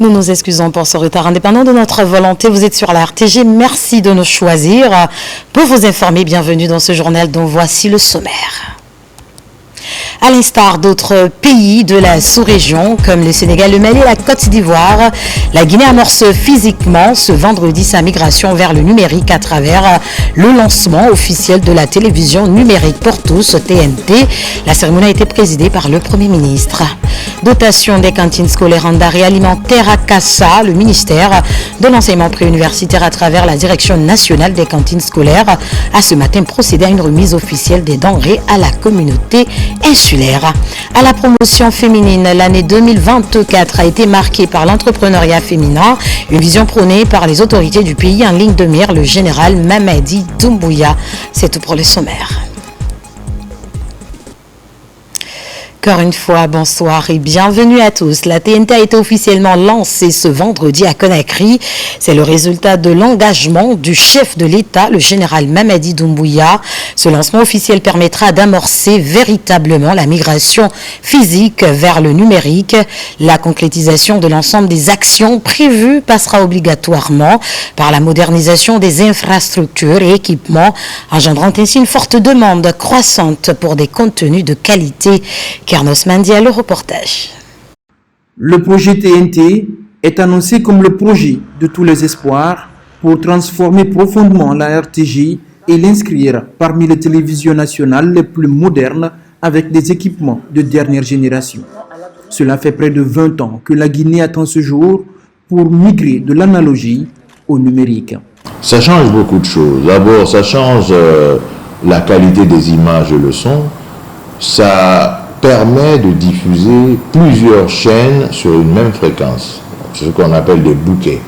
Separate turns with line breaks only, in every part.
Nous nous excusons pour ce retard indépendant de notre volonté. Vous êtes sur la RTG. Merci de nous choisir. Pour vous informer, bienvenue dans ce journal dont voici le sommaire. À l'instar d'autres pays de la sous-région, comme le Sénégal, le Mali et la Côte d'Ivoire, la Guinée amorce physiquement ce vendredi sa migration vers le numérique à travers le lancement officiel de la télévision numérique pour tous, TNT. La cérémonie a été présidée par le Premier ministre. Dotation des cantines scolaires en denrées alimentaires à Kassa, le ministère de l'enseignement préuniversitaire à travers la Direction nationale des cantines scolaires a ce matin procédé à une remise officielle des denrées à la communauté insulaire. À la promotion féminine, l'année 2024 a été marquée par l'entrepreneuriat féminin, une vision prônée par les autorités du pays en ligne de mire, le général Mamadi Doumbouya. C'est tout pour le sommaire. Encore une fois, bonsoir et bienvenue à tous. La TNT a été officiellement lancée ce vendredi à Conakry. C'est le résultat de l'engagement du chef de l'État, le général Mamadi Doumbouya. Ce lancement officiel permettra d'amorcer véritablement la migration physique vers le numérique. La concrétisation de l'ensemble des actions prévues passera obligatoirement par la modernisation des infrastructures et équipements, engendrant ainsi une forte demande croissante pour des contenus de qualité. Carnos Mandia, le reportage.
Le projet TNT est annoncé comme le projet de tous les espoirs pour transformer profondément la RTG et l'inscrire parmi les télévisions nationales les plus modernes avec des équipements de dernière génération. Cela fait près de 20 ans que la Guinée attend ce jour pour migrer de l'analogie au numérique.
Ça change beaucoup de choses. D'abord, ça change la qualité des images et le son. Ça permet de diffuser plusieurs chaînes sur une même fréquence. C'est ce qu'on appelle des bouquets.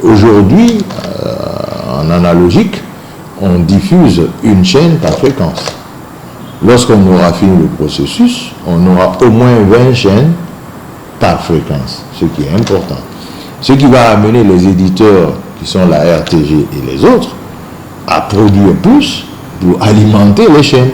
Aujourd'hui, en analogique, on diffuse une chaîne par fréquence. Lorsqu'on aura fini le processus, on aura au moins 20 chaînes par fréquence, ce qui est important. Ce qui va amener les éditeurs, qui sont la RTG et les autres, à produire plus pour alimenter les chaînes.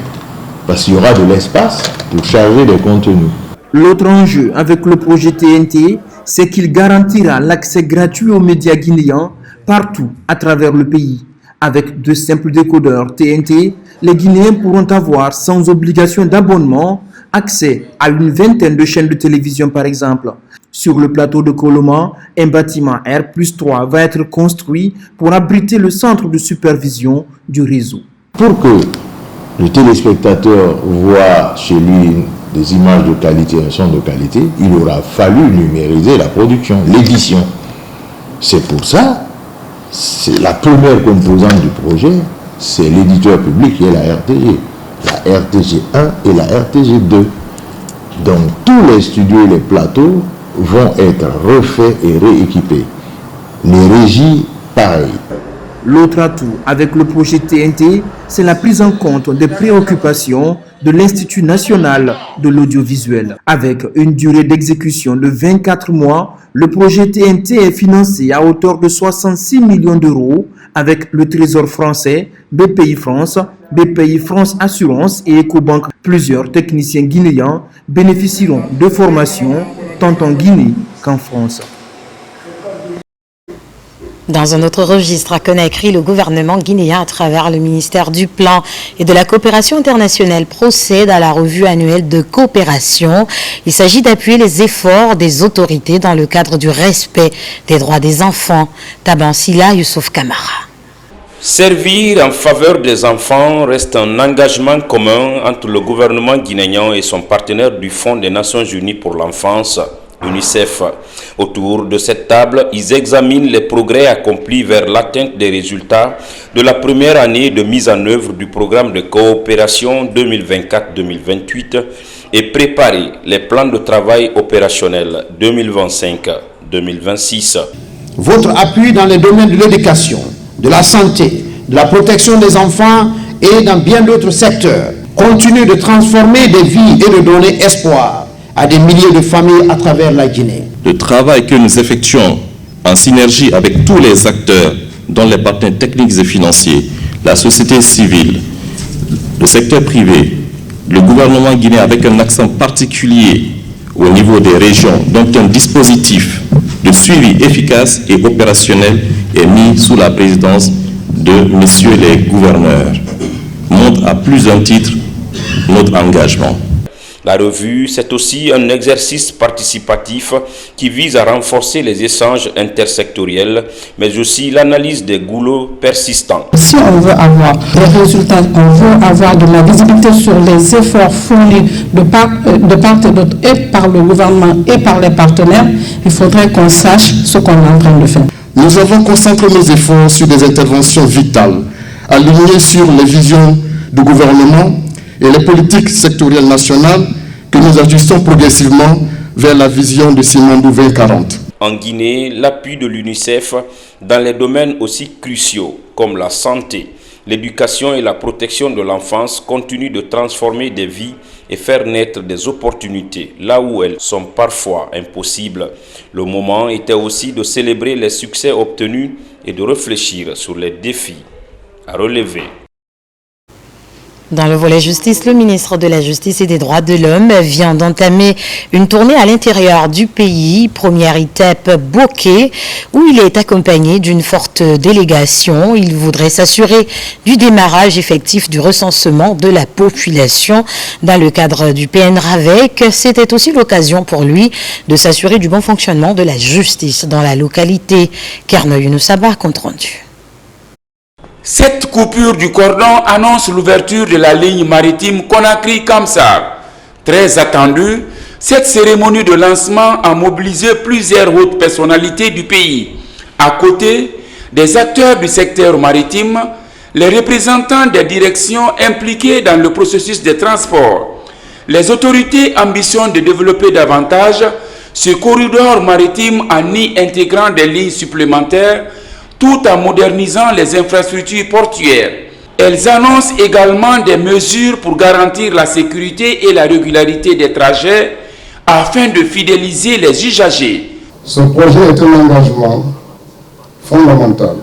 Parce qu'il y aura de l'espace pour charger des contenus.
L'autre enjeu avec le projet TNT, c'est qu'il garantira l'accès gratuit aux médias guinéens partout à travers le pays. Avec de simples décodeurs TNT, les Guinéens pourront avoir sans obligation d'abonnement accès à une vingtaine de chaînes de télévision par exemple. Sur le plateau de Koloma, un bâtiment R+3 va être construit pour abriter le centre de supervision du réseau.
Pour que le téléspectateur voit chez lui des images de qualité, un son de qualité, il aura fallu numériser la production, l'édition. C'est pour ça, c'est la première composante du projet, c'est l'éditeur public qui est la RTG. La RTG 1 et la RTG 2. Donc tous les studios et les plateaux vont être refaits et rééquipés. Les régies, pareil.
L'autre atout avec le projet TNT, c'est la prise en compte des préoccupations de l'Institut national de l'audiovisuel. Avec une durée d'exécution de 24 mois, le projet TNT est financé à hauteur de 66 millions d'euros avec le Trésor français, BPI France, BPI France Assurance et Ecobank. Plusieurs techniciens guinéens bénéficieront de formations tant en Guinée qu'en France.
Dans un autre registre à Conakry, le gouvernement guinéen, à travers le ministère du Plan et de la Coopération internationale, procède à la revue annuelle de coopération. Il s'agit d'appuyer les efforts des autorités dans le cadre du respect des droits des enfants. Tabansila Youssouf Kamara.
Servir en faveur des enfants reste un engagement commun entre le gouvernement guinéen et son partenaire du Fonds des Nations Unies pour l'enfance, UNICEF. Autour de cette table, ils examinent les progrès accomplis vers l'atteinte des résultats de la première année de mise en œuvre du programme de coopération 2024-2028 et préparer les plans de travail opérationnels 2025-2026.
Votre appui dans les domaines de l'éducation, de la santé, de la protection des enfants et dans bien d'autres secteurs continue de transformer des vies et de donner espoir à des milliers de familles à travers la Guinée.
Le travail que nous effectuons en synergie avec tous les acteurs, dont les partenaires techniques et financiers, la société civile, le secteur privé, le gouvernement guinéen avec un accent particulier au niveau des régions, donc un dispositif de suivi efficace et opérationnel est mis sous la présidence de messieurs les gouverneurs. Montre à plusieurs titres notre engagement.
La revue, c'est aussi un exercice participatif qui vise à renforcer les échanges intersectoriels, mais aussi l'analyse des goulots persistants.
Si on veut avoir des résultats, on veut avoir de la visibilité sur les efforts fournis de part et d'autre, et par le gouvernement et par les partenaires, il faudrait qu'on sache ce qu'on est en train de faire.
Nous avons concentré nos efforts sur des interventions vitales, alignées sur les visions du gouvernement et les politiques sectorielles nationales que nous ajustons progressivement vers la vision de Simandou 2040.
En Guinée, l'appui de l'UNICEF dans les domaines aussi cruciaux comme la santé, l'éducation et la protection de l'enfance continue de transformer des vies et faire naître des opportunités là où elles sont parfois impossibles. Le moment était aussi de célébrer les succès obtenus et de réfléchir sur les défis à relever.
Dans le volet justice, le ministre de la Justice et des Droits de l'Homme vient d'entamer une tournée à l'intérieur du pays, première étape Bokeh, où il est accompagné d'une forte délégation. Il voudrait s'assurer du démarrage effectif du recensement de la population dans le cadre du PNRAVEC. C'était aussi l'occasion pour lui de s'assurer du bon fonctionnement de la justice dans la localité. Kernoy Younoussaba, compte rendu.
Cette coupure du cordon annonce l'ouverture de la ligne maritime Conakry-Kamsar. Très attendue, cette cérémonie de lancement a mobilisé plusieurs hautes personnalités du pays. À côté des acteurs du secteur maritime, les représentants des directions impliquées dans le processus de transport. Les autorités ambitionnent de développer davantage ce corridor maritime en y intégrant des lignes supplémentaires tout en modernisant les infrastructures portuaires. Elles annoncent également des mesures pour garantir la sécurité et la régularité des trajets afin de fidéliser les usagers.
Ce projet est un engagement fondamental.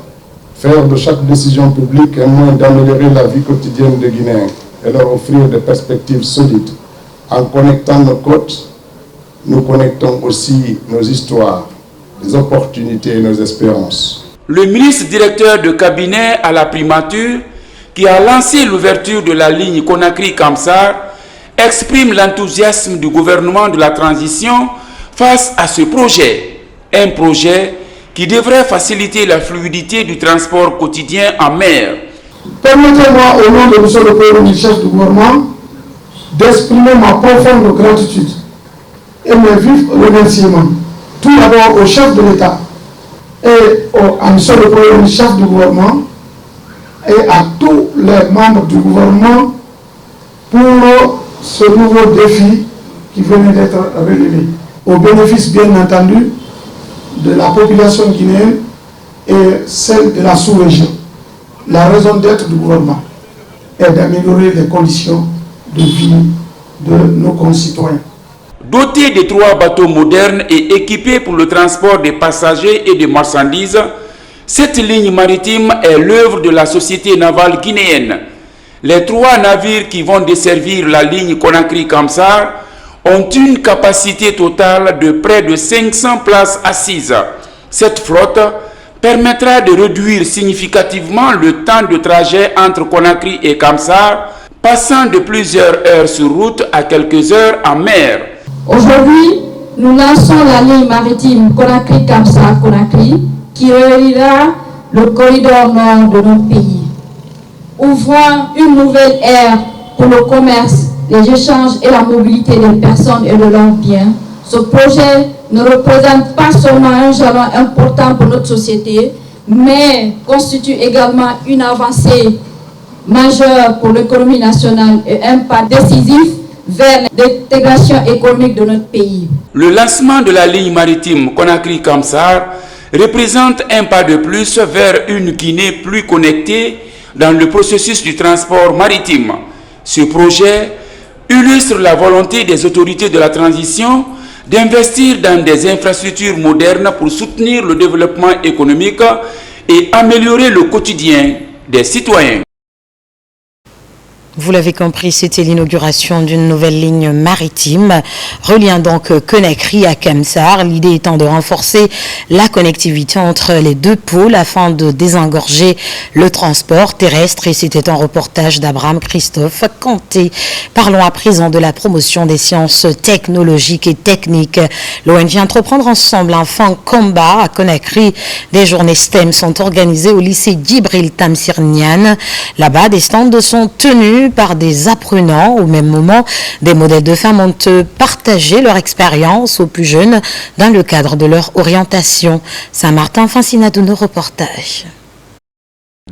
Faire de chaque décision publique un moyen d'améliorer la vie quotidienne des Guinéens et leur offrir des perspectives solides. En connectant nos côtes, nous connectons aussi nos histoires, les opportunités et nos espérances.
Le ministre directeur de cabinet à la primature, qui a lancé l'ouverture de la ligne Conakry-Kamsar, exprime l'enthousiasme du gouvernement de la transition face à ce projet. Un projet qui devrait faciliter la fluidité du transport quotidien en mer.
Permettez-moi, au nom de M. le Premier ministre, chef du gouvernement, d'exprimer ma profonde gratitude et mes vifs remerciements, tout d'abord au chef de l'État, et à M. le Premier ministre, chef du gouvernement, et à tous les membres du gouvernement pour ce nouveau défi qui venait d'être relevé, au bénéfice bien entendu de la population guinéenne et celle de la sous-région. La raison d'être du gouvernement est d'améliorer les conditions de vie de nos concitoyens.
Doté de 3 bateaux modernes et équipés pour le transport des passagers et des marchandises, cette ligne maritime est l'œuvre de la société navale guinéenne. Les 3 navires qui vont desservir la ligne Conakry-Kamsar ont une capacité totale de près de 500 places assises. Cette flotte permettra de réduire significativement le temps de trajet entre Conakry et Kamsar, passant de plusieurs heures sur route à quelques heures en mer.
Aujourd'hui, nous lançons la ligne maritime Conakry-Kamsar-Conakry qui reliera le corridor nord de notre pays, ouvrant une nouvelle ère pour le commerce, les échanges et la mobilité des personnes et de leurs biens. Ce projet ne représente pas seulement un jalon important pour notre société, mais constitue également une avancée majeure pour l'économie nationale et un pas décisif vers l'intégration économique de notre pays.
Le lancement de la ligne maritime Conakry-Kamsar représente un pas de plus vers une Guinée plus connectée dans le processus du transport maritime. Ce projet illustre la volonté des autorités de la transition d'investir dans des infrastructures modernes pour soutenir le développement économique et améliorer le quotidien des citoyens.
Vous l'avez compris, c'était l'inauguration d'une nouvelle ligne maritime reliant donc Conakry à Kemsar. L'idée étant de renforcer la connectivité entre les deux pôles afin de désengorger le transport terrestre. Et c'était un reportage d'Abraham Christophe Kanté. Parlons à présent de la promotion des sciences technologiques et techniques. L'ONG Entreprendre Ensemble Enfants Combat à Conakry. Des journées STEM sont organisées au lycée Djibril Tamsir Niane. Là-bas, des stands sont tenus par des apprenants. Au même moment, des modèles de femmes ont partagé leur expérience aux plus jeunes dans le cadre de leur orientation. Saint-Martin Fancinado, nos reportages.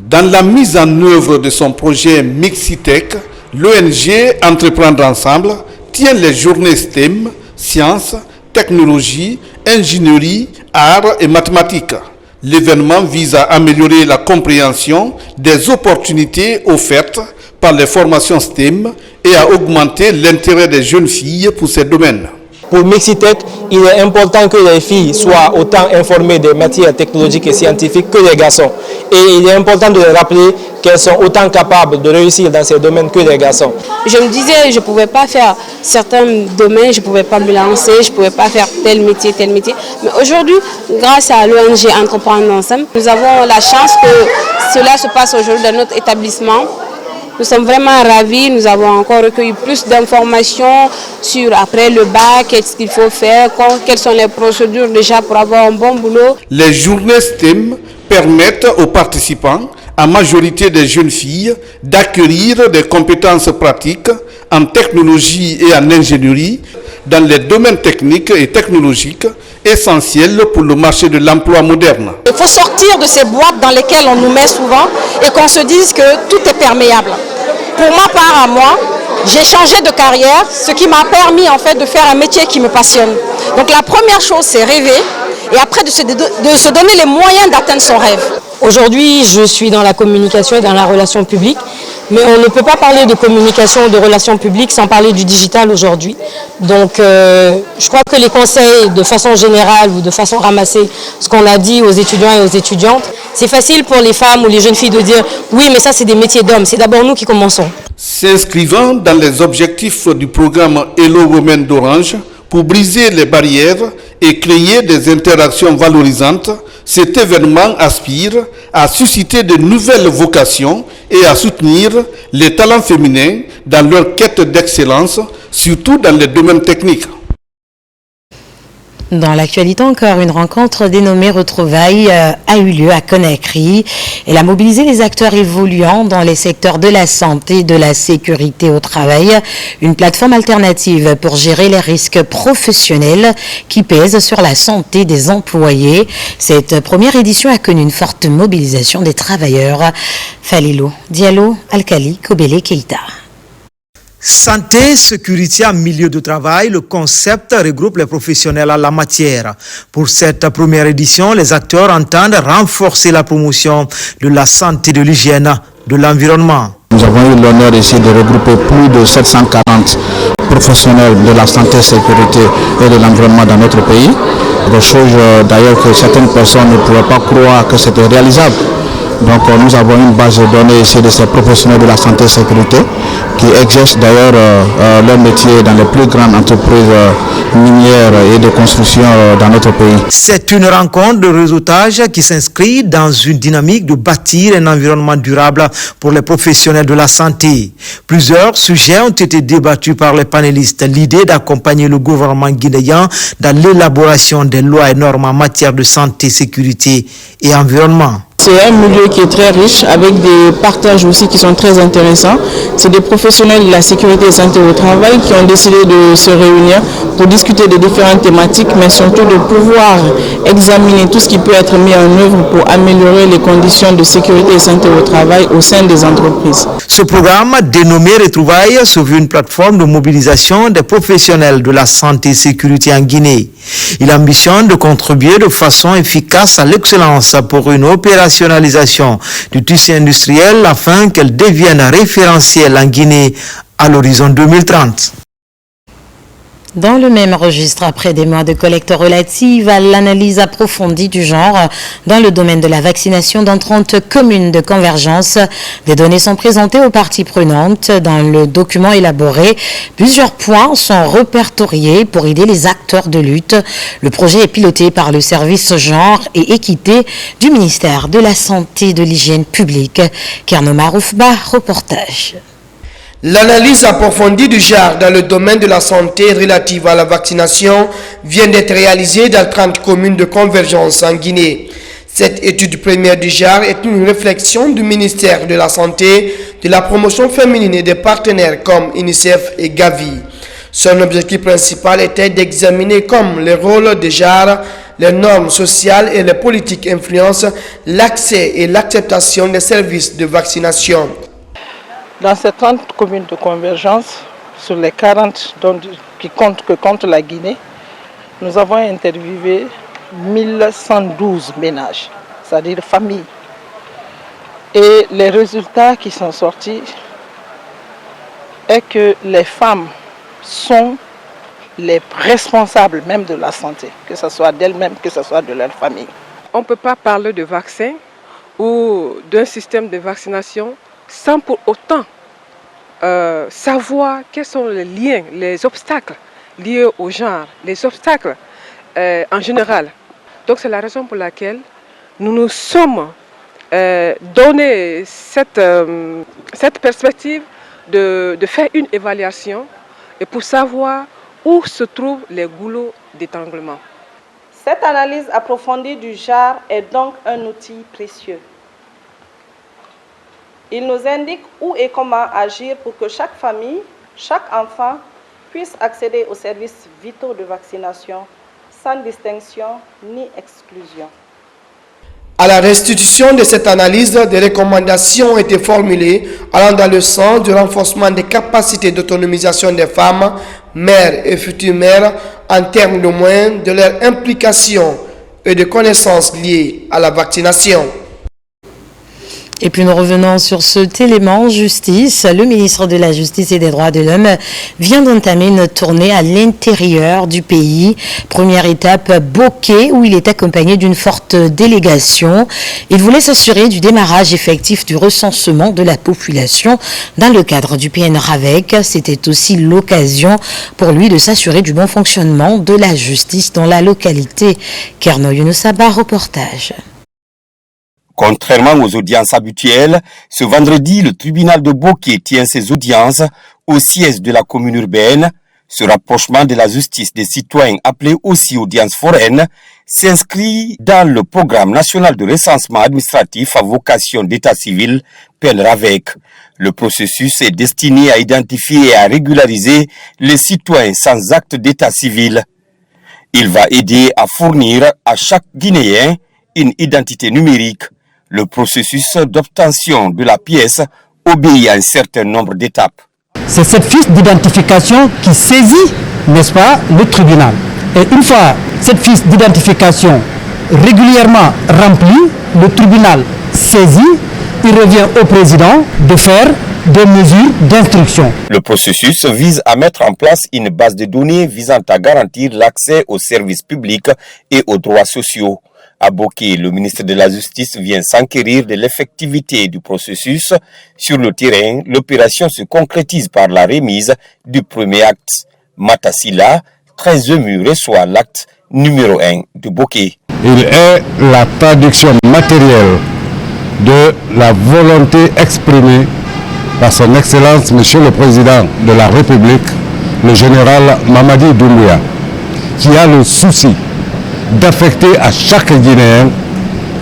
Dans la mise en œuvre de son projet Mixitech, l'ONG Entreprendre Ensemble tient les journées STEM, sciences, technologie, ingénierie, arts et mathématiques. L'événement vise à améliorer la compréhension des opportunités offertes par les formations STEM et à augmenter l'intérêt des jeunes filles pour ces domaines.
Pour Mixitech, il est important que les filles soient autant informées des matières technologiques et scientifiques que les garçons. Et il est important de les rappeler qu'elles sont autant capables de réussir dans ces domaines que les garçons.
Je me disais, je ne pouvais pas faire certains domaines, je ne pouvais pas me lancer, je ne pouvais pas faire tel métier. Mais aujourd'hui, grâce à l'ONG Entreprendre Ensemble, nous avons la chance que cela se passe aujourd'hui dans notre établissement. Nous sommes vraiment ravis, nous avons encore recueilli plus d'informations sur après le bac, qu'est-ce qu'il faut faire, quelles sont les procédures déjà pour avoir un bon boulot.
Les journées STEM permettent aux participants, en majorité des jeunes filles, d'acquérir des compétences pratiques en technologie et en ingénierie dans les domaines techniques et technologiques essentiels pour le marché de l'emploi moderne.
Il faut sortir de ces boîtes dans lesquelles on nous met souvent et qu'on se dise que tout est perméable. Pour ma part à moi, j'ai changé de carrière, ce qui m'a permis en fait de faire un métier qui me passionne. Donc la première chose, c'est rêver et après de se donner les moyens d'atteindre son rêve.
Aujourd'hui, je suis dans la communication et dans la relation publique, mais on ne peut pas parler de communication, de relations publiques sans parler du digital aujourd'hui. Donc, je crois que les conseils, de façon générale ou de façon ramassée, ce qu'on a dit aux étudiants et aux étudiantes, c'est facile pour les femmes ou les jeunes filles de dire « oui, mais ça, c'est des métiers d'hommes, c'est d'abord nous qui commençons ».
S'inscrivant dans les objectifs du programme Hello Women d'Orange, pour briser les barrières et créer des interactions valorisantes, cet événement aspire à susciter de nouvelles vocations et à soutenir les talents féminins dans leur quête d'excellence, surtout dans les domaines techniques.
Dans l'actualité encore, une rencontre dénommée Retrouvailles a eu lieu à Conakry. Elle a mobilisé les acteurs évoluant dans les secteurs de la santé et de la sécurité au travail. Une plateforme alternative pour gérer les risques professionnels qui pèsent sur la santé des employés. Cette première édition a connu une forte mobilisation des travailleurs. Falilou, Diallo, Alkali, Kobele, Keita.
Santé, sécurité en milieu de travail, le concept regroupe les professionnels en la matière. Pour cette première édition, les acteurs entendent renforcer la promotion de la santé, de l'hygiène, de l'environnement.
Nous avons eu l'honneur ici de regrouper plus de 740 professionnels de la santé, sécurité et de l'environnement dans notre pays. Des choses d'ailleurs que certaines personnes ne pouvaient pas croire que c'était réalisable. Donc nous avons une base de données ici de ces professionnels de la santé et sécurité qui exercent d'ailleurs leur métier dans les plus grandes entreprises minières et de construction dans notre pays.
C'est une rencontre de réseautage qui s'inscrit dans une dynamique de bâtir un environnement durable pour les professionnels de la santé. Plusieurs sujets ont été débattus par les panélistes. L'idée d'accompagner le gouvernement guinéen dans l'élaboration des lois et normes en matière de santé, sécurité et environnement.
C'est un milieu qui est très riche, avec des partages aussi qui sont très intéressants. C'est des professionnels de la sécurité et santé au travail qui ont décidé de se réunir pour discuter de différentes thématiques, mais surtout de pouvoir examiner tout ce qui peut être mis en œuvre pour améliorer les conditions de sécurité et santé au travail au sein des entreprises.
Ce programme, dénommé Retrouvailles, se veut une plateforme de mobilisation des professionnels de la santé et sécurité en Guinée. Il ambitionne de contribuer de façon efficace à l'excellence pour une opérationnalisation du tissu industriel afin qu'elle devienne référentielle en Guinée à l'horizon 2030.
Dans le même registre, après des mois de collecte relative à l'analyse approfondie du genre dans le domaine de la vaccination dans 30 communes de convergence, des données sont présentées aux parties prenantes. Dans le document élaboré, plusieurs points sont répertoriés pour aider les acteurs de lutte. Le projet est piloté par le service genre et équité du ministère de la Santé et de l'Hygiène publique. Kerno Maroufba, reportage.
L'analyse approfondie du genre dans le domaine de la santé relative à la vaccination vient d'être réalisée dans 30 communes de convergence en Guinée. Cette étude première du genre est une réflexion du ministère de la Santé, de la promotion féminine et des partenaires comme UNICEF et Gavi. Son objectif principal était d'examiner comme les rôles de genre, les normes sociales et les politiques influencent l'accès et l'acceptation des services de vaccination.
Dans ces 30 communes de convergence, sur les 40 que compte la Guinée, nous avons interviewé 1112 ménages, c'est-à-dire familles. Et les résultats qui sont sortis est que les femmes sont les responsables même de la santé, que ce soit d'elles-mêmes, que ce soit de leur famille.
On ne peut pas parler de vaccin ou d'un système de vaccination sans pour autant savoir quels sont les liens, les obstacles liés au genre, les obstacles en général. Donc c'est la raison pour laquelle nous nous sommes donné cette perspective de faire une évaluation et pour savoir où se trouvent les goulots d'étranglement.
Cette analyse approfondie du genre est donc un outil précieux. Il nous indique où et comment agir pour que chaque famille, chaque enfant puisse accéder aux services vitaux de vaccination sans distinction ni exclusion.
À la restitution de cette analyse, des recommandations ont été formulées allant dans le sens du renforcement des capacités d'autonomisation des femmes, mères et futures mères, en termes de moyens de leur implication et de connaissances liées à la vaccination.
Et puis nous revenons sur cet élément justice. Le ministre de la Justice et des Droits de l'Homme vient d'entamer une tournée à l'intérieur du pays. Première étape, Boké, où il est accompagné d'une forte délégation. Il voulait s'assurer du démarrage effectif du recensement de la population dans le cadre du PNRAVEC. C'était aussi l'occasion pour lui de s'assurer du bon fonctionnement de la justice dans la localité. Kerno Younoussaba, reportage.
Contrairement aux audiences habituelles, ce vendredi, le tribunal de Boké tient ses audiences au siège de la commune urbaine. Ce rapprochement de la justice des citoyens, appelé aussi audience foraine, s'inscrit dans le programme national de recensement administratif à vocation d'état civil, PNRAVEC. Le processus est destiné à identifier et à régulariser les citoyens sans acte d'état civil. Il va aider à fournir à chaque Guinéen une identité numérique. Le processus d'obtention de la pièce obéit à un certain nombre d'étapes.
C'est cette fiche d'identification qui saisit, n'est-ce pas, le tribunal. Et une fois cette fiche d'identification régulièrement remplie, le tribunal saisit, il revient au président de faire des mesures d'instruction.
Le processus vise à mettre en place une base de données visant à garantir l'accès aux services publics et aux droits sociaux. À Boké, le ministre de la Justice vient s'enquérir de l'effectivité du processus. Sur le terrain, l'opération se concrétise par la remise du premier acte. Matasila, très ému, reçoit l'acte numéro 1 de Boké.
Il est la traduction matérielle de la volonté exprimée par son Excellence, Monsieur le Président de la République, le général Mamadi Doumbouya, qui a le souci d'affecter à chaque Guinéen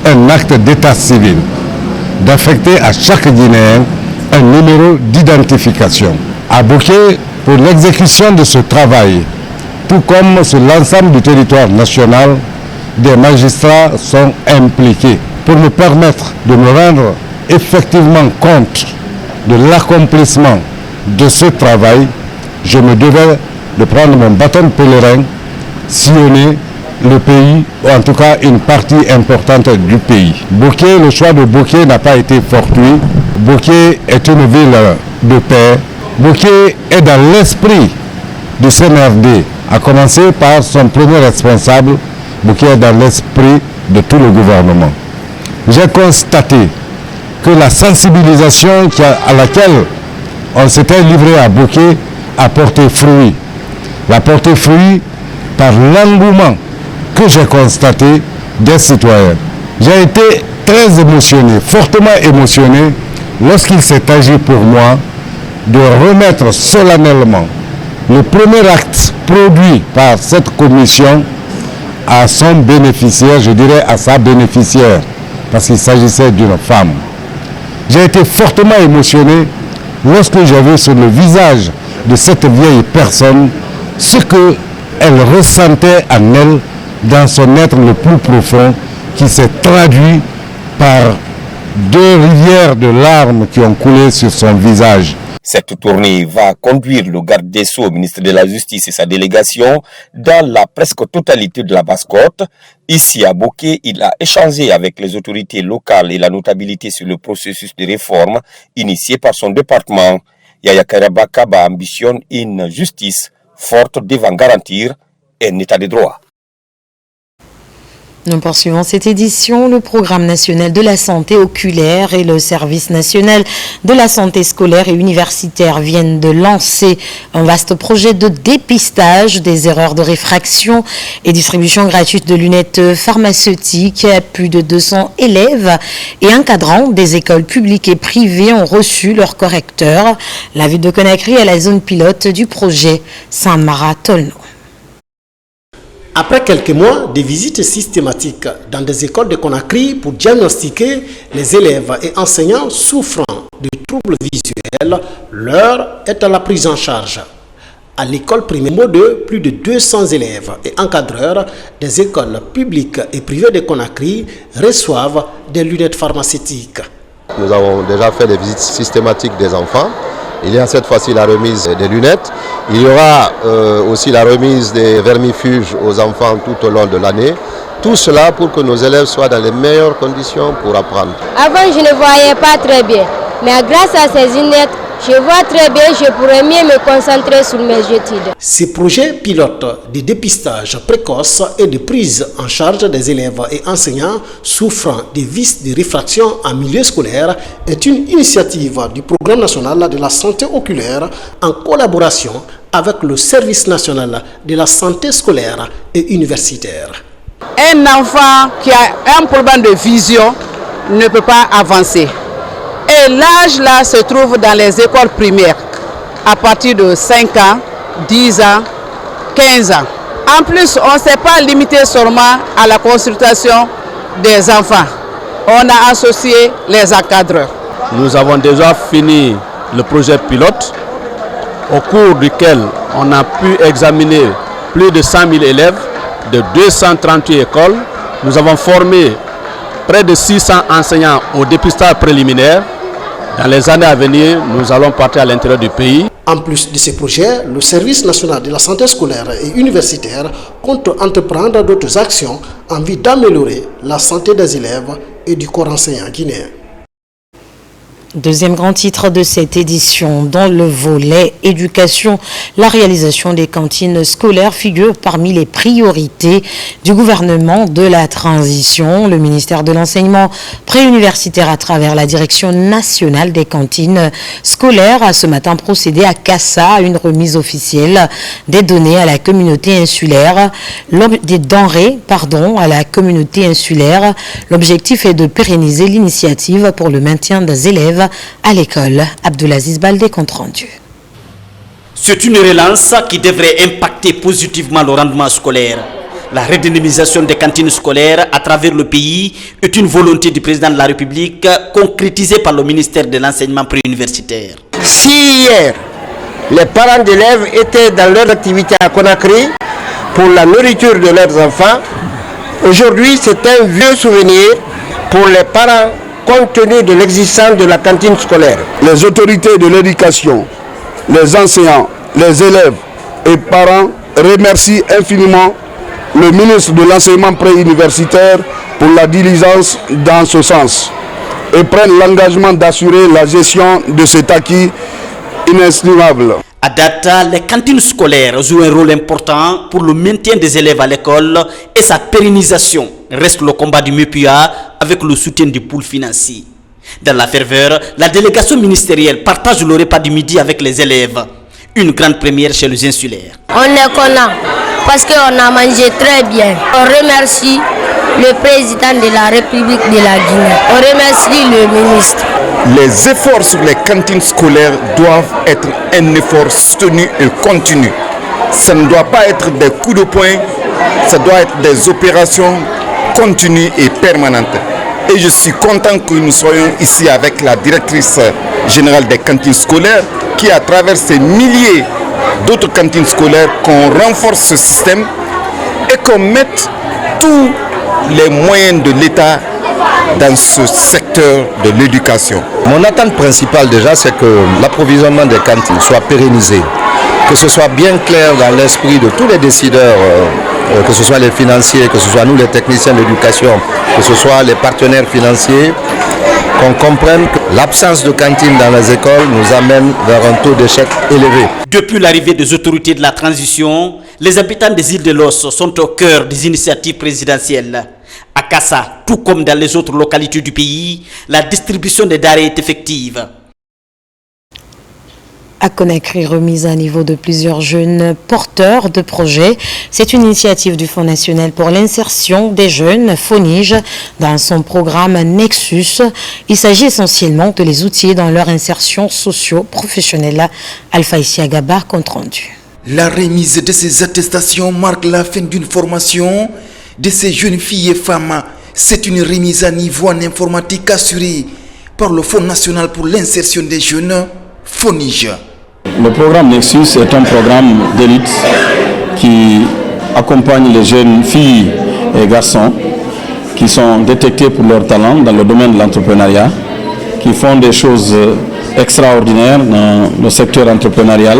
un acte d'état civil, d'affecter à chaque Guinéen un numéro d'identification. À Boké, pour l'exécution de ce travail, tout comme sur l'ensemble du territoire national, des magistrats sont impliqués pour me permettre de me rendre effectivement compte de l'accomplissement de ce travail. Je me devais de prendre mon bâton de pèlerin, sillonner le pays, ou en tout cas une partie importante du pays. Boké, le choix de Boké n'a pas été fortuit. Boké est une ville de paix. Boké est dans l'esprit du CNRD, à commencer par son premier responsable, qui est dans l'esprit de tout le gouvernement. J'ai constaté que la sensibilisation à laquelle on s'était livré à Bouquet a porté fruit. A porté fruit par l'engouement que j'ai constaté des citoyens. J'ai été très émotionné, fortement émotionné, lorsqu'il s'est agi pour moi de remettre solennellement le premier acte produit par cette commission à son bénéficiaire, je dirais à sa bénéficiaire, parce qu'il s'agissait d'une femme. J'ai été fortement émotionné lorsque j'ai vu sur le visage de cette vieille personne ce qu'elle ressentait en elle, dans son être le plus profond, qui s'est traduit par 2 rivières de larmes qui ont coulé sur son visage.
Cette tournée va conduire le garde des Sceaux, ministre de la Justice et sa délégation dans la presque totalité de la Basse-Côte. Ici à Bouquet, il a échangé avec les autorités locales et la notabilité sur le processus de réforme initié par son département. Yaya Kairaba Kaba ambitionne une justice forte devant garantir un état de droit.
Nous poursuivons cette édition. Le Programme national de la santé oculaire et le Service national de la santé scolaire et universitaire viennent de lancer un vaste projet de dépistage des erreurs de réfraction et distribution gratuite de lunettes pharmaceutiques. Plus de 200 élèves et encadrants des écoles publiques et privées ont reçu leur correcteur. La ville de Conakry est la zone pilote du projet Saint-Mara-Tolno.
Après quelques mois de visites systématiques dans des écoles de Conakry pour diagnostiquer les élèves et enseignants souffrant de troubles visuels, l'heure est à la prise en charge. À l'école primaire de plus de 200 élèves et encadreurs des écoles publiques et privées de Conakry reçoivent des lunettes pharmaceutiques.
Nous avons déjà fait des visites systématiques des enfants. Il y a cette fois-ci la remise des lunettes. Il y aura aussi la remise des vermifuges aux enfants tout au long de l'année. Tout cela pour que nos élèves soient dans les meilleures conditions pour apprendre.
Avant, je ne voyais pas très bien. Mais grâce à ces lunettes, je vois très bien, je pourrais mieux me concentrer sur mes études.
Ce projet pilote de dépistage précoce et de prise en charge des élèves et enseignants souffrant des vices de réfraction en milieu scolaire est une initiative du Programme national de la santé oculaire en collaboration avec le Service national de la santé scolaire et universitaire.
Un enfant qui a un problème de vision ne peut pas avancer. Et l'âge là se trouve dans les écoles primaires, à partir de 5 ans, 10 ans, 15 ans. En plus, on ne s'est pas limité seulement à la consultation des enfants. On a associé les encadreurs.
Nous avons déjà fini le projet pilote, au cours duquel on a pu examiner plus de 100 000 élèves de 238 écoles. Nous avons formé près de 600 enseignants au dépistage préliminaire. Dans les années à venir, nous allons partir à l'intérieur du pays.
En plus de ces projets, le Service national de la santé scolaire et universitaire compte entreprendre d'autres actions en vue d'améliorer la santé des élèves et du corps enseignant guinéen.
Deuxième grand titre de cette édition, dans le volet éducation, la réalisation des cantines scolaires figure parmi les priorités du gouvernement de la transition. Le ministère de l'enseignement préuniversitaire, à travers la direction nationale des cantines scolaires, a ce matin procédé à Kassa à une remise officielle des données à la communauté insulaire, à la communauté insulaire. L'objectif est de pérenniser l'initiative pour le maintien des élèves à l'école. Abdoulaziz Baldé, compte rendu.
C'est une relance qui devrait impacter positivement le rendement scolaire. La redynamisation des cantines scolaires à travers le pays est une volonté du président de la République concrétisée par le ministère de l'enseignement préuniversitaire.
Si hier, les parents d'élèves étaient dans leur activité à Conakry pour la nourriture de leurs enfants, aujourd'hui c'est un vieux souvenir pour les parents compte tenu de l'existence de la cantine scolaire.
Les autorités de l'éducation, les enseignants, les élèves et parents remercient infiniment le ministre de l'enseignement préuniversitaire pour la diligence dans ce sens et prennent l'engagement d'assurer la gestion de cet acquis inestimable.
À date, les cantines scolaires jouent un rôle important pour le maintien des élèves à l'école et sa pérennisation reste le combat du MEPUA avec le soutien du pool financier. Dans la ferveur, la délégation ministérielle partage le repas du midi avec les élèves. Une grande première chez les insulaires.
On est content parce qu'on a mangé très bien. On remercie le président de la République de la Guinée. On remercie le ministre.
Les efforts sur les cantines scolaires doivent être un effort soutenu et continu. Ça ne doit pas être des coups de poing, ça doit être des opérations continues et permanentes. Et je suis content que nous soyons ici avec la directrice générale des cantines scolaires qui, à travers ces milliers d'autres cantines scolaires, qu'on renforce ce système et qu'on mette tous les moyens de l'État dans ce secteur de l'éducation.
Mon attente principale déjà, c'est que l'approvisionnement des cantines soit pérennisé, que ce soit bien clair dans l'esprit de tous les décideurs, que ce soit les financiers, que ce soit nous les techniciens de l'éducation, que ce soit les partenaires financiers, qu'on comprenne que l'absence de cantines dans les écoles nous amène vers un taux d'échec élevé.
Depuis l'arrivée des autorités de la transition, les habitants des îles de Los sont au cœur des initiatives présidentielles. À Kassa, tout comme dans les autres localités du pays, la distribution des denrées est effective.
À Conakry, remise à niveau de plusieurs jeunes porteurs de projets. C'est une initiative du Fonds national pour l'insertion des jeunes, FONIGE, dans son programme Nexus. Il s'agit essentiellement de les outiller dans leur insertion socio-professionnelle. Alpha Isiagaba, compte rendu.
La remise de ces attestations marque la fin d'une formation de ces jeunes filles et femmes. C'est une remise à niveau en informatique assurée par le Fonds national pour l'insertion des jeunes, FONIGE.
Le programme Nexus est un programme d'élite qui accompagne les jeunes filles et garçons qui sont détectés pour leur talent dans le domaine de l'entrepreneuriat, qui font des choses extraordinaires dans le secteur entrepreneurial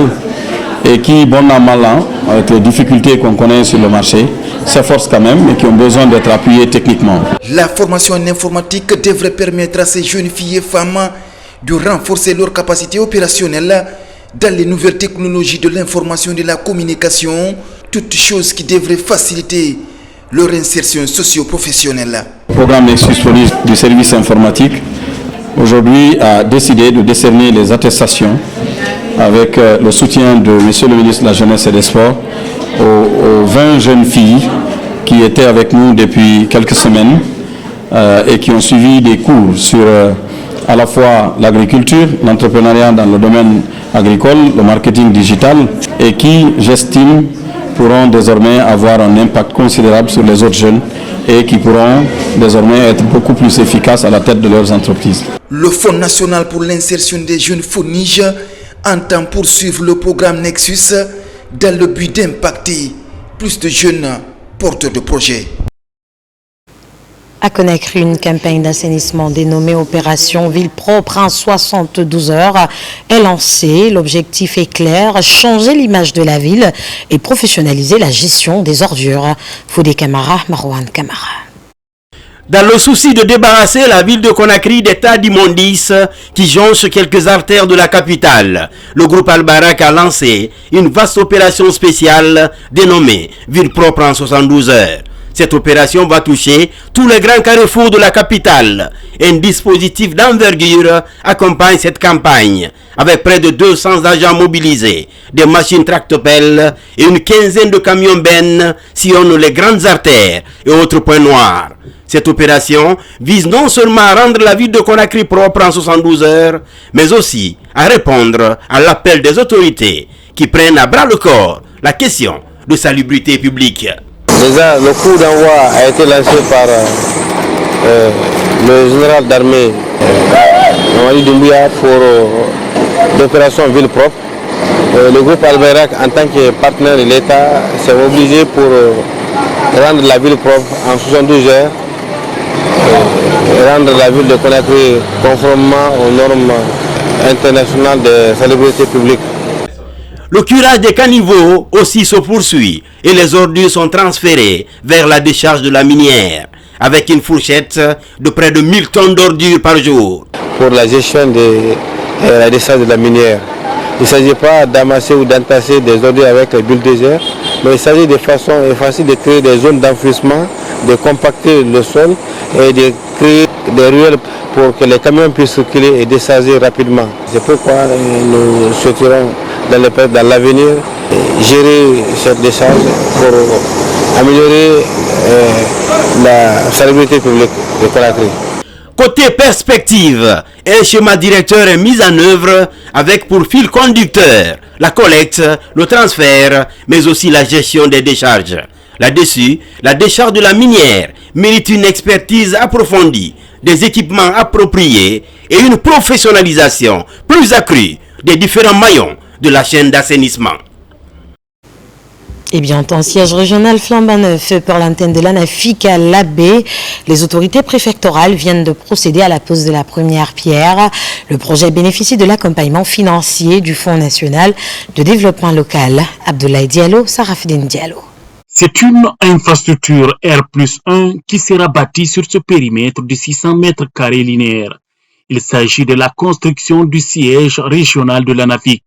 et qui, bon an, mal an, avec les difficultés qu'on connaît sur le marché, s'efforcent quand même et qui ont besoin d'être appuyés techniquement.
La formation en informatique devrait permettre à ces jeunes filles et femmes de renforcer leurs capacités opérationnelles dans les nouvelles technologies de l'information et de la communication, toutes choses qui devraient faciliter leur insertion socio-professionnelle.
Le programme Nexus FONIGE du service informatique aujourd'hui a décidé de décerner les attestations avec le soutien de M. le ministre de la Jeunesse et des Sports aux 20 jeunes filles qui étaient avec nous depuis quelques semaines et qui ont suivi des cours sur à la fois l'agriculture, l'entrepreneuriat dans le domaine agricole, le marketing digital et qui, j'estime, pourront désormais avoir un impact considérable sur les autres jeunes et qui pourront désormais être beaucoup plus efficaces à la tête de leurs entreprises.
Le Fonds national pour l'insertion des jeunes FONIGE entend poursuivre le programme Nexus dans le but d'impacter plus de jeunes porteurs de projets.
À Conakry, une campagne d'assainissement dénommée Opération Ville Propre en 72 heures est lancée. L'objectif est clair, changer l'image de la ville et professionnaliser la gestion des ordures. Foudé Camara, Marwan Camara.
Dans le souci de débarrasser la ville de Conakry des tas d'immondices qui jonchent quelques artères de la capitale, le groupe Al-Barak a lancé une vaste opération spéciale dénommée Ville Propre en 72 heures. Cette opération va toucher tous les grands carrefours de la capitale. Un dispositif d'envergure accompagne cette campagne, avec près de 200 agents mobilisés, des machines tractopelles et une quinzaine de camions bennes sillonnent les grandes artères et autres points noirs. Cette opération vise non seulement à rendre la ville de Conakry propre en 72 heures, mais aussi à répondre à l'appel des autorités qui prennent à bras le corps la question de salubrité publique.
Déjà, le coup d'envoi a été lancé par le général d'armée Mamadi Doumbouya pour l'opération Ville Propre. Le groupe Al-Barak, en tant que partenaire de l'État, s'est mobilisé pour rendre la ville propre en 72 heures et rendre la ville de Conakry conformément aux normes internationales de salubrité publique.
Le curage des caniveaux aussi se poursuit et les ordures sont transférées vers la décharge de la minière avec une fourchette de près de 1000 tonnes d'ordures par jour.
Pour la gestion de la décharge de la minière,
Il ne s'agit pas d'amasser ou d'entasser des ordures avec les bulldozers, mais il s'agit de façon facile de créer des zones d'enfouissement, de compacter le sol et de créer des ruelles pour que les camions puissent circuler et décharger rapidement. C'est pourquoi nous souhaiterons dans l'avenir gérer cette décharge pour améliorer la salubrité publique de Conakry.
Côté perspective, un schéma directeur est mis en œuvre avec pour fil conducteur la collecte, le transfert, mais aussi la gestion des décharges. Là-dessus, la décharge de la minière mérite une expertise approfondie, des équipements appropriés et une professionnalisation plus accrue des différents maillons de la chaîne d'assainissement.
Eh bien, en siège régional flambant neuf pour l'antenne de l'ANAFIC à l'Abbé, les autorités préfectorales viennent de procéder à la pose de la première pierre. Le projet bénéficie de l'accompagnement financier du Fonds national de développement local. Abdoulaye Diallo, Sarafdine Diallo.
C'est une infrastructure R+1 qui sera bâtie sur ce périmètre de 600 mètres carrés linéaires. Il s'agit de la construction du siège régional de l'ANAFIC.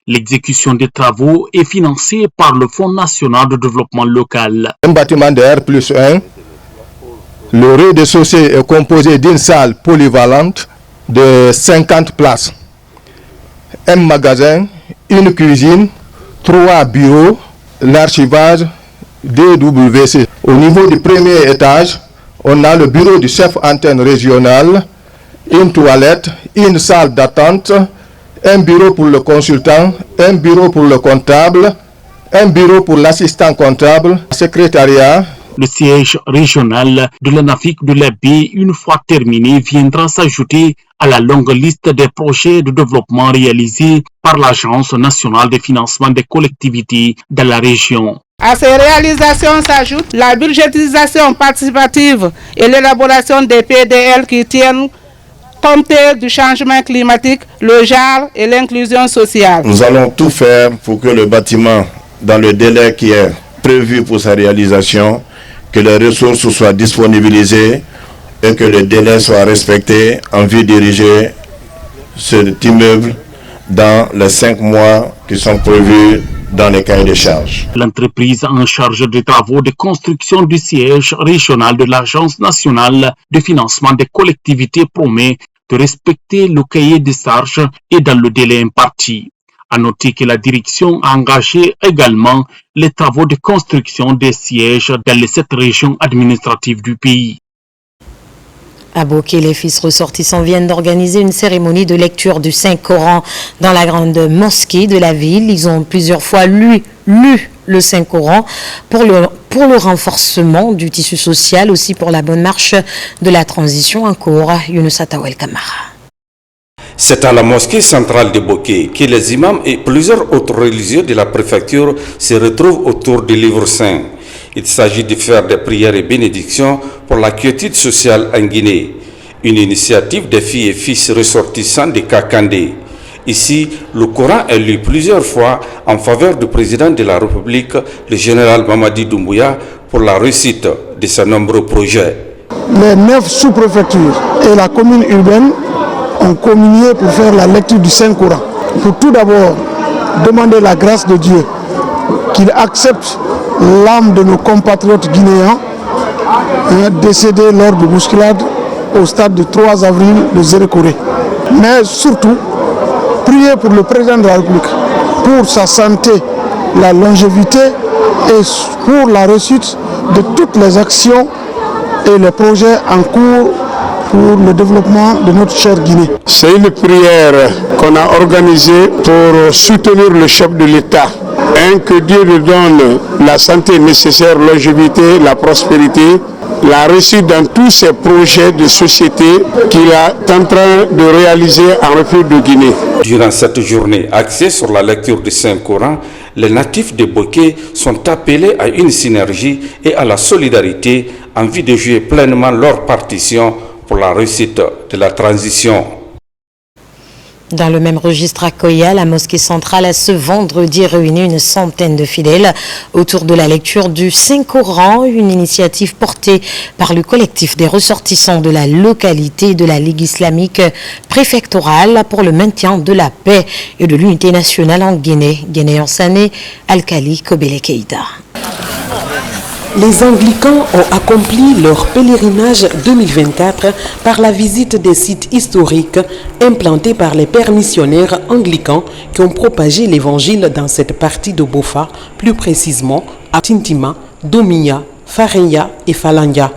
L'exécution des travaux est financée par le Fonds national de développement local.
Un bâtiment de R+1, le rez-de-chaussée est composé d'une salle polyvalente de 50 places, un magasin, une cuisine, 3 bureaux, l'archivage, DWC. Au niveau du premier étage, on a le bureau du chef antenne régional, une toilette, une salle d'attente, un bureau pour le consultant, un bureau pour le comptable, un bureau pour l'assistant comptable, secrétariat.
Le siège régional de l'ANAFIC de l'Abbé, une fois terminé, viendra s'ajouter à la longue liste des projets de développement réalisés par l'Agence nationale de financement des collectivités de la région.
À ces réalisations s'ajoute la budgétisation participative et l'élaboration des PDL qui tiennent compte du changement climatique, le genre et l'inclusion sociale.
Nous allons tout faire pour que le bâtiment, dans le délai qui est prévu pour sa réalisation, que les ressources soient disponibilisées et que le délai soit respecté en vue de diriger cet immeuble dans les 5 mois qui sont prévus dans les cahiers de charges.
L'entreprise en charge des travaux de construction du siège régional de l'Agence nationale de financement des collectivités promet de respecter le cahier de charges et dans le délai imparti. À noter que la direction a engagé également les travaux de construction des sièges dans les 7 régions administratives du pays.
À Boké, les fils ressortissants viennent d'organiser une cérémonie de lecture du Saint-Coran dans la grande mosquée de la ville. Ils ont plusieurs fois lu le Saint-Coran pour le renforcement du tissu social, aussi pour la bonne marche de la transition en cours. Younousa Tawel Kamara.
C'est à la mosquée centrale de Boké que les imams et plusieurs autres religieux de la préfecture se retrouvent autour du livre saint. Il s'agit de faire des prières et bénédictions pour la quiétude sociale en Guinée. Une initiative des filles et fils ressortissants de Kakandé. Ici, le Coran est lu plusieurs fois en faveur du président de la République, le général Mamadi Doumbouya, pour la réussite de ses nombreux projets.
Les 9 sous-préfectures et la commune urbaine ont communié pour faire la lecture du Saint-Coran. Pour tout d'abord demander la grâce de Dieu, qu'il accepte l'âme de nos compatriotes guinéens décédés lors de bousculades au stade du 3 avril de Zérékoré. Mais surtout, prier pour le président de la République, pour sa santé, la longévité et pour la réussite de toutes les actions et les projets en cours pour le développement de notre chère Guinée.
C'est une prière qu'on a organisée pour soutenir le chef de l'État. Que Dieu lui donne la santé nécessaire, la longévité, la prospérité, la réussite dans tous ces projets de société qu'il est en train de réaliser en République de Guinée.
Durant cette journée axée sur la lecture du Saint-Coran, les natifs de Boké sont appelés à une synergie et à la solidarité en vue de jouer pleinement leur partition pour la réussite de la transition.
Dans le même registre à Koya, la mosquée centrale a ce vendredi réuni une centaine de fidèles autour de la lecture du Saint-Coran, une initiative portée par le collectif des ressortissants de la localité de la Ligue islamique préfectorale pour le maintien de la paix et de l'unité nationale en Guinée. Guinée-Sané, Alkali Kobele Keïta.
Les Anglicans ont accompli leur pèlerinage 2024 par la visite des sites historiques implantés par les pères missionnaires anglicans qui ont propagé l'évangile dans cette partie de Bofa, plus précisément à Tintima, Domia, Fareya et Falanga.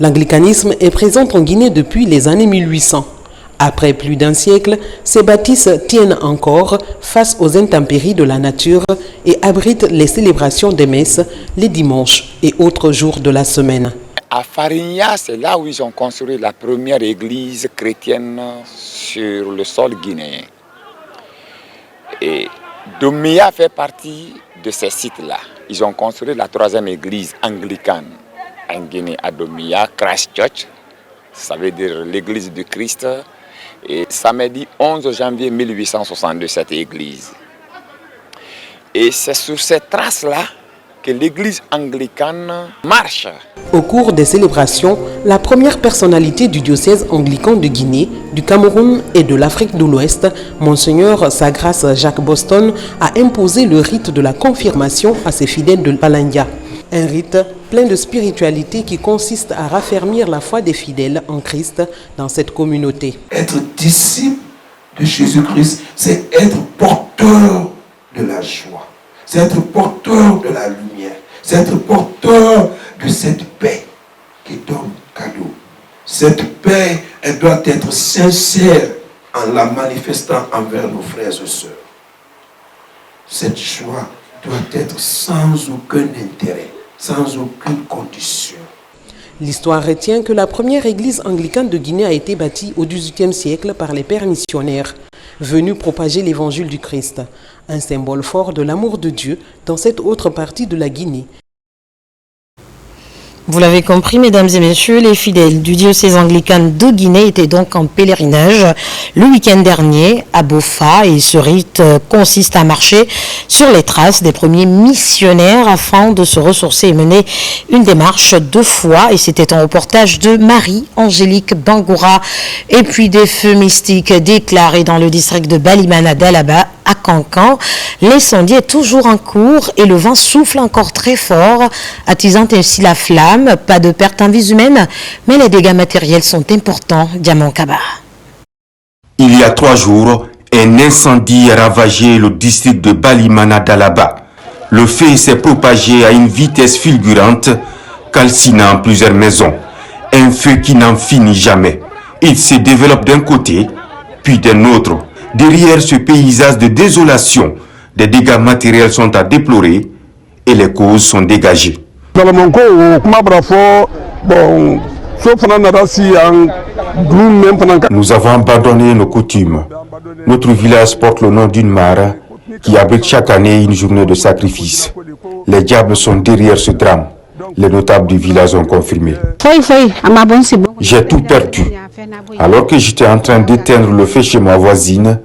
L'anglicanisme est présent en Guinée depuis les années 1800. Après plus d'un siècle, ces bâtisses tiennent encore face aux intempéries de la nature et abritent les célébrations des messes les dimanches et autres jours de la semaine.
À Farinha, c'est là où ils ont construit la première église chrétienne sur le sol guinéen. Et Domia fait partie de ces sites-là. Ils ont construit la troisième église anglicane en Guinée, à Domia, Christchurch, ça veut dire l'église du Christ. Et samedi 11 janvier 1862, cette église. Et c'est sur cette trace-là que l'église anglicane marche.
Au cours des célébrations, la première personnalité du diocèse anglican de Guinée, du Cameroun et de l'Afrique de l'Ouest, Monseigneur Sa Grâce Jacques Boston, a imposé le rite de la confirmation à ses fidèles de Palanga. Un rite plein de spiritualité qui consiste à raffermir la foi des fidèles en Christ dans cette communauté.
Être disciple de Jésus-Christ, c'est être porteur de la joie, c'est être porteur de la lumière, c'est être porteur de cette paix qui donne cadeau. Cette paix, elle doit être sincère en la manifestant envers nos frères et sœurs. Cette joie doit être sans aucun intérêt, sans aucune condition.
L'histoire retient que la première église anglicane de Guinée a été bâtie au XVIIIe siècle par les pères missionnaires, venus propager l'évangile du Christ, un symbole fort de l'amour de Dieu dans cette autre partie de la Guinée.
Vous l'avez compris, mesdames et messieurs, les fidèles du diocèse anglican de Guinée étaient donc en pèlerinage le week-end dernier à Bofa et ce rite consiste à marcher sur les traces des premiers missionnaires afin de se ressourcer et mener une démarche de foi. Et c'était en reportage de Marie-Angélique Bangoura. Et puis des feux mystiques déclarés dans le district de Balimana d'Alaba à Cancan. L'incendie est toujours en cours et le vent souffle encore très fort, attisant ainsi la flamme. Pas de perte en vie humaine, mais les dégâts matériels sont importants. Diamant Kaba.
Il y a 3 jours, un incendie a ravagé le district de Balimana d'Alaba. Le feu s'est propagé à une vitesse fulgurante, calcinant plusieurs maisons. Un feu qui n'en finit jamais. Il se développe d'un côté, puis d'un autre. Derrière ce paysage de désolation, des dégâts matériels sont à déplorer et les causes sont dégagées. Nous avons abandonné nos coutumes. Notre village porte le nom d'une mare qui abrite chaque année une journée de sacrifice. Les diables sont derrière ce drame. Les notables du village ont confirmé. J'ai tout perdu. Alors que j'étais en train d'éteindre le feu chez ma voisine,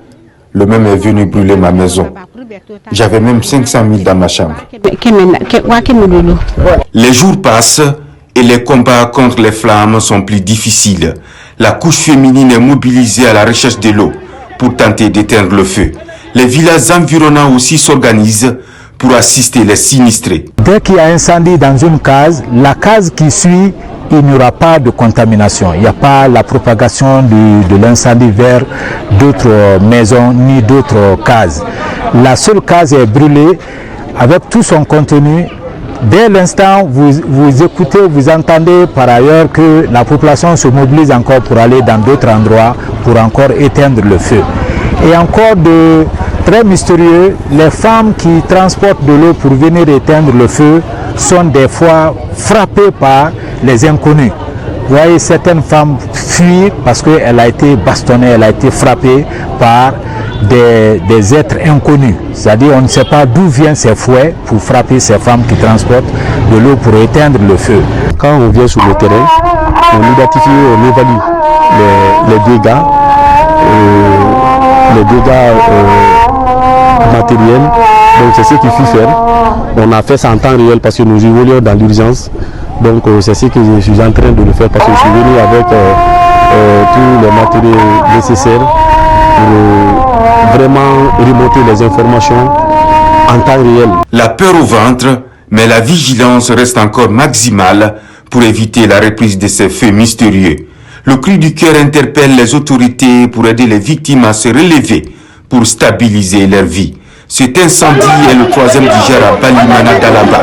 le même est venu brûler ma maison. J'avais même 500 000 dans ma chambre. Les jours passent et les combats contre les flammes sont plus difficiles. La couche féminine est mobilisée à la recherche de l'eau pour tenter d'éteindre le feu. Les villages environnants aussi s'organisent pour assister les sinistrés.
Dès qu'il y a un incendie dans une case, la case qui suit, il n'y aura pas de contamination. Il n'y a pas la propagation de l'incendie vers d'autres maisons ni d'autres cases. La seule case est brûlée avec tout son contenu. Dès l'instant, vous écoutez, vous entendez par ailleurs que la population se mobilise encore pour aller dans d'autres endroits pour encore éteindre le feu. Et encore de très mystérieux, les femmes qui transportent de l'eau pour venir éteindre le feu sont des fois frappées par les inconnus. Vous voyez, certaines femmes fuient parce qu'elle a été bastonnée, elle a été frappée par des êtres inconnus. C'est-à-dire on ne sait pas d'où viennent ces fouets pour frapper ces femmes qui transportent de l'eau pour éteindre le feu. Quand on vient sur le terrain, on identifie, on évalue les dégâts.
les dégâts matériels. Donc c'est ce qu'il faut faire. On a fait ça en temps réel parce que nous évoluons dans l'urgence. Donc c'est ce que je suis en train de le faire parce que je suis venu avec tous les matériels nécessaires pour vraiment remonter les informations en temps réel.
La peur au ventre, mais la vigilance reste encore maximale pour éviter la reprise de ces faits mystérieux. Le cri du cœur interpelle les autorités pour aider les victimes à se relever pour stabiliser leur vie. Cet incendie est le troisième du Gère à Balimana d'Alaba.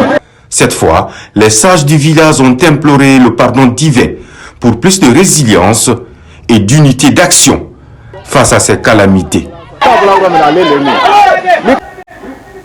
Cette fois, les sages du village ont imploré le pardon divin pour plus de résilience et d'unité d'action face à ces calamités.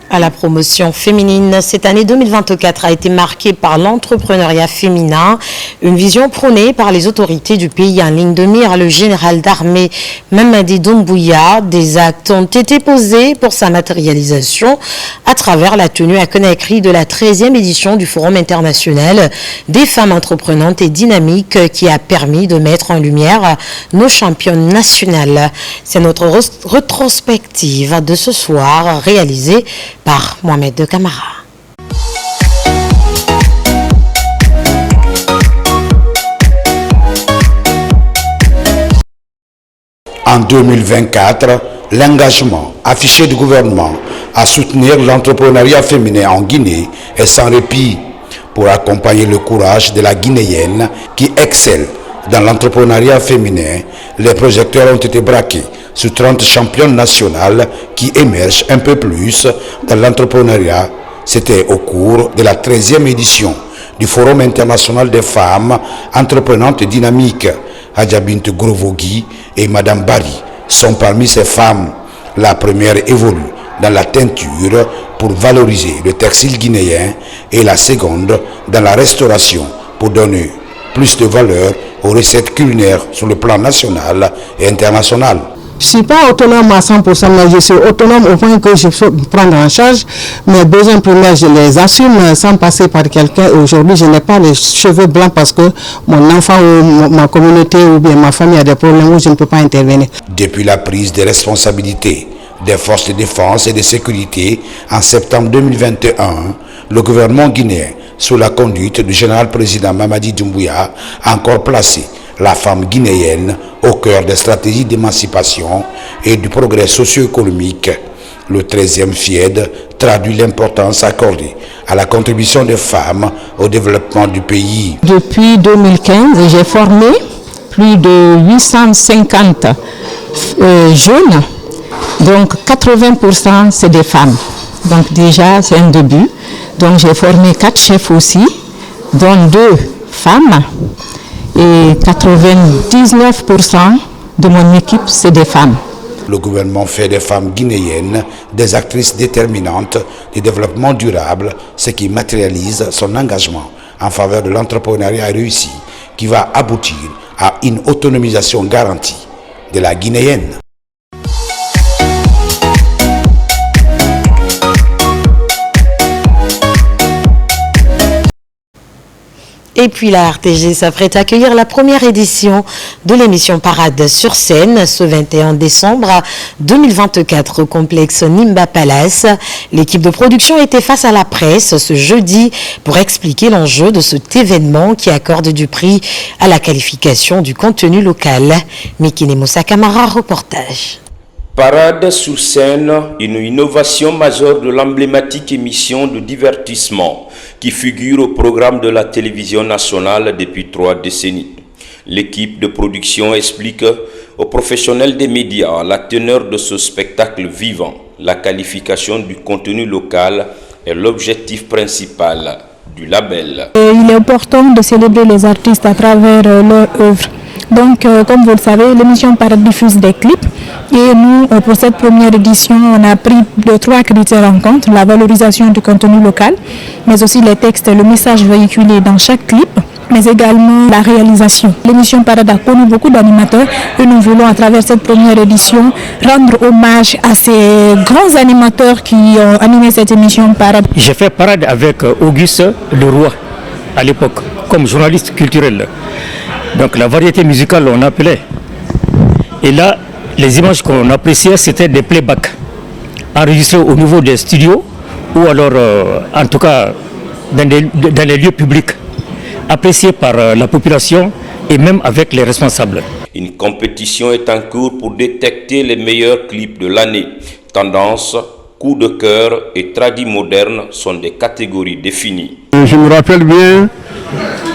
À la promotion féminine, cette année 2024 a été marquée par l'entrepreneuriat féminin, une vision prônée par les autorités du pays en ligne de mire, le général d'armée Mamadi Doumbouya. Des actes ont été posés pour sa matérialisation à travers la tenue à Conakry de la 13e édition du Forum international des femmes entreprenantes et dynamiques qui a permis de mettre en lumière nos championnes nationales. C'est notre rétrospective de ce soir réalisée par Mohamed de Camara.
En 2024, l'engagement affiché du gouvernement à soutenir l'entrepreneuriat féminin en Guinée est sans répit pour accompagner le courage de la Guinéenne qui excelle dans l'entrepreneuriat féminin. Les projecteurs ont été braqués sur 30 championnes nationales qui émergent un peu plus dans l'entrepreneuriat. C'était au cours de la 13e édition du Forum international des femmes entreprenantes et dynamiques. Hadjabint Grovogui et Madame Bari sont parmi ces femmes. La première évolue dans la teinture pour valoriser le textile guinéen et la seconde dans la restauration pour donner plus de valeur aux recettes culinaires sur le plan national et international.
Je ne suis pas autonome à 100%, mais je suis autonome au point que je peux prendre en charge mes besoins primaires, je les assume sans passer par quelqu'un. Aujourd'hui, je n'ai pas les cheveux blancs parce que mon enfant ou ma communauté ou bien ma famille a des problèmes où je ne peux pas intervenir.
Depuis la prise des responsabilités des forces de défense et de sécurité en septembre 2021, le gouvernement guinéen, sous la conduite du général-président Mamadi Doumbouya, a encore placé la femme guinéenne au cœur des stratégies d'émancipation et du progrès socio-économique. Le 13e FIED traduit l'importance accordée à la contribution des femmes au développement du pays.
Depuis 2015, j'ai formé plus de 850 jeunes, donc 80% c'est des femmes. Donc déjà c'est un début. Donc j'ai formé 4 chefs aussi, dont 2 femmes. Et 99% de mon équipe, c'est des femmes.
Le gouvernement fait des femmes guinéennes des actrices déterminantes du développement durable, ce qui matérialise son engagement en faveur de l'entrepreneuriat réussi qui va aboutir à une autonomisation garantie de la Guinéenne.
Et puis la RTG s'apprête à accueillir la première édition de l'émission Parade sur scène ce 21 décembre 2024 au complexe Nimba Palace. L'équipe de production était face à la presse ce jeudi pour expliquer l'enjeu de cet événement qui accorde du prix à la qualification du contenu local. Mikine Moussa Camara, reportage.
Parade sur scène, une innovation majeure de l'emblématique émission de divertissement qui figure au programme de la télévision nationale depuis 3 décennies. L'équipe de production explique aux professionnels des médias la teneur de ce spectacle vivant. La qualification du contenu local est l'objectif principal du label.
Il est important de célébrer les artistes à travers leur œuvre. Donc, comme vous le savez, l'émission Parade diffuse des clips. Et nous, pour cette première édition, on a pris 3 critères en compte. La valorisation du contenu local, mais aussi les textes, le message véhiculé dans chaque clip, mais également la réalisation. L'émission Parade a connu beaucoup d'animateurs et nous voulons, à travers cette première édition, rendre hommage à ces grands animateurs qui ont animé cette émission Parade.
J'ai fait Parade avec Auguste Leroy à l'époque, comme journaliste culturel. Donc la variété musicale, on appelait. Et là, Les images qu'on appréciait, c'était des playbacks enregistrés au niveau des studios ou alors, en tout cas, dans les lieux publics, appréciés par la population et même avec les responsables.
Une compétition est en cours pour détecter les meilleurs clips de l'année. Tendance, coup de cœur et tradi moderne sont des catégories définies.
Je me rappelle bien,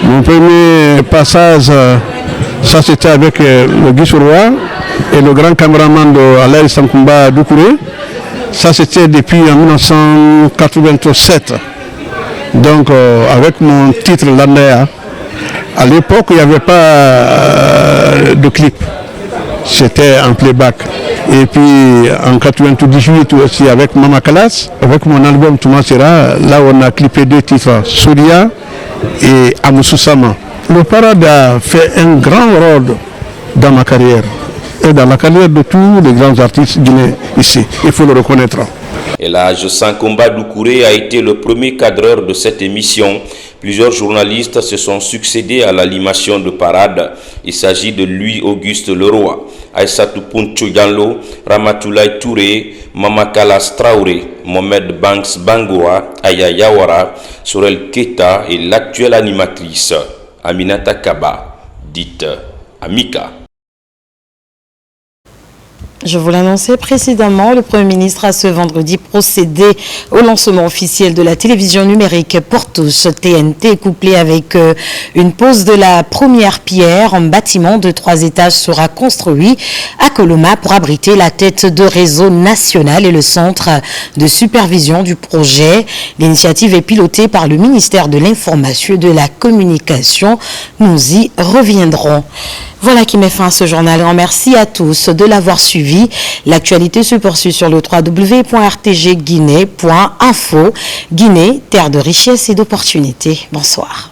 mon premier passage, ça c'était avec le Guy Souroua et le grand caméraman de Alain Sankumba Doucouré. Ça c'était depuis 1987. Donc avec mon titre Landéa. À l'époque, il n'y avait pas de clip. C'était en playback. Et puis en 98 aussi avec Mama Kalas, avec mon album Touma Sera, là on a clippé 2 titres, Souria et Amususama. Le Parade a fait un grand rôle dans ma carrière et dans la carrière de tous les grands artistes guinéens ici. Il faut le reconnaître.
Elhadj Sankumba Doucouré a été le premier cadreur de cette émission. Plusieurs journalistes se sont succédés à l'animation de Parade. Il s'agit de Louis-Auguste Leroy, Aïssatou Pouncho Diallo, Ramatoulaye Touré, Mama Kalas Traoré, Mohamed Banks Bangoa, Aya Yawara, Sorel Keta et l'actuelle animatrice Aminata Kaba, dite Amika.
Je vous l'annonçais précédemment, le Premier ministre a ce vendredi procédé au lancement officiel de la télévision numérique pour tous, TNT, couplé avec une pose de la première pierre. Un bâtiment de 3 étages sera construit à Coloma pour abriter la tête de réseau national et le centre de supervision du projet. L'initiative est pilotée par le ministère de l'Information et de la Communication. Nous y reviendrons. Voilà qui met fin à ce journal. Merci à tous de l'avoir suivi. L'actualité se poursuit sur le www.rtgguinée.info. Guinée, terre de richesse et d'opportunités. Bonsoir.